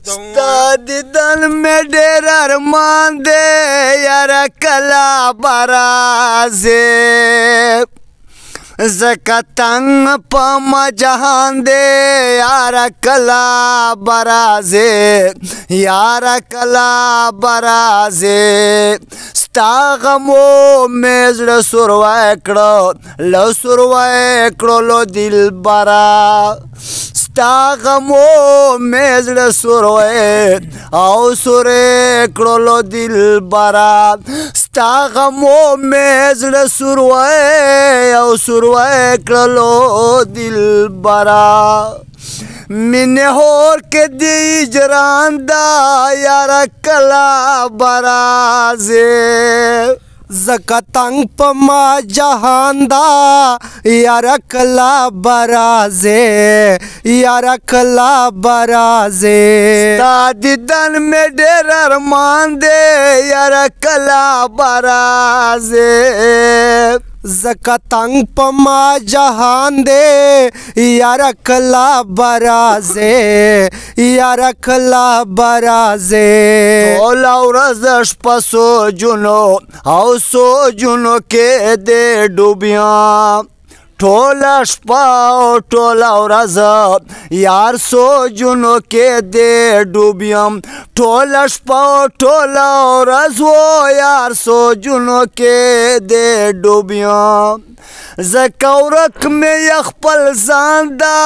ستا دیدن میں ډېر ارمان دی یاره کله به راځې زکه تنګ په ما جهان دی یاره کله به راځې یاره کله به راځې ستا غمو مې زړه سوروی کړه له سوروی کړلو دلبره ستا غمو مې زړه سوروی او سوری کړلو دلبره ستا غمو مې زړه سوروی او سوروی کړلو دلبره مینه هور کې دی جران دا یاره کله به راځې زکه تنګ په ما جهان دا یاره کله به راځې یاره کله به راځې ستا دیدن مې ډېر ارمان دی یاره کله به راځې زکه تنګ په ما جهان دی یاره کله به راځې یاره کله به راځې ټوله ورځ شپه سوچونو او سوچونو کې دې ډوبیم ټوله شپه او ټوله ورځ یار سوچونو کې دې ډوبیم ټوله شپه او ټوله ورځ و یار سوچونو کې دې ډوبیم زکه ورک مې خپل ځان دا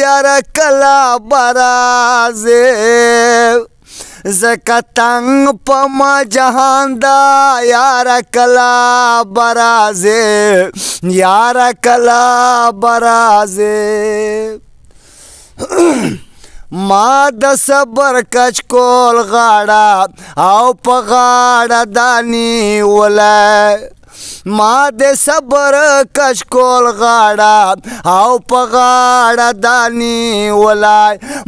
یاره کله به راځې زکه تنګ په ما جهان دا یاره کله به راځې یاره کله به راځې ما د صبر کچکول غاړه او په غاړه دا نیولی ما د صبر کچکول غاړه او په غاړه دا نیولی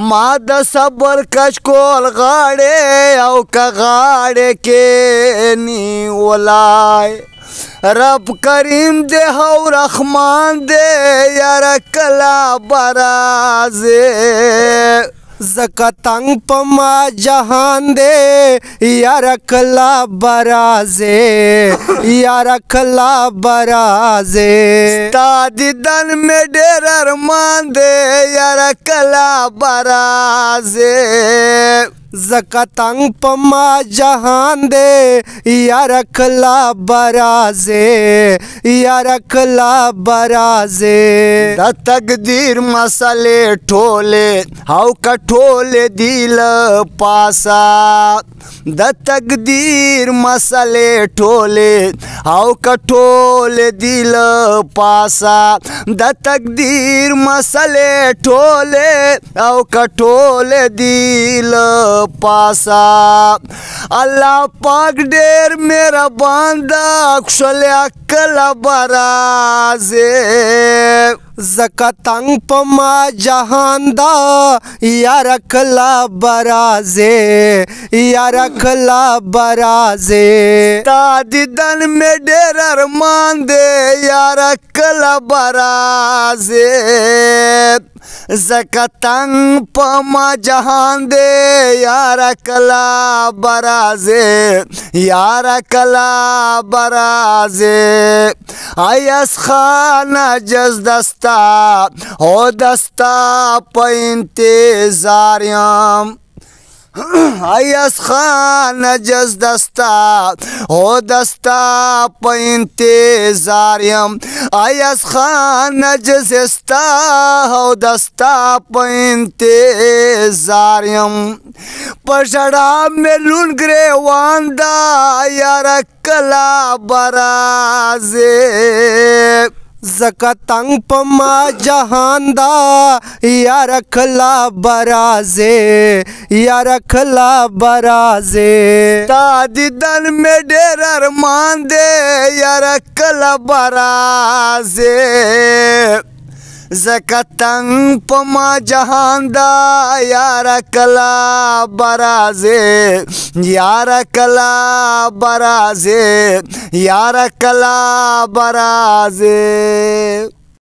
ما د صبر کچکول غاړې او که غاړې کې نیولی رب کریم دې او رحمان دې یاره کله به راځې زکه تنګ په ما جهان دی یاره کله به راځې یاره کله به راځې ستا دیدن مې ډېر ارمان دی یاره کله به راځې زکه تنګ په ما جهان دی یاره کله به راځې یاره کله به راځې د تقدیر مسلې ټولې او که ټولې دي له پاسه د تقدیر مسلې ټولې او که ټولې دي له پاسه د تقدیر مسلې ټولې او که ټولې دي له پاسا الله پاک ډېر مهربان دا کښلیا کله به راځې زکه تنګ په ما جهان دا یاره کله به راځې یاره کله به راځې ستا دیدن مې ډېر ارمان دی یاره کله به راځې زکه تنګ په ما جهان دی یاره کله به راځې یاره کله به راځې ایاز خان عجز دستا او دستا په انتظار یم ایاز خان عجز دستا او دستا په انتظار یم ایاز خان عجز استا او دستا په انتظار یم په ژړا مې لون ګریوان دا یاره کله به راځې زکه تنګ په ما جهان دا یاره کله به راځې یاره کله به راځې ستا دیدن مې ډېر ارمان دی یاره کله به راځې زکه تنګ په ما جهان دا یاره کله به راځې یاره کله به راځې یاره کله به راځې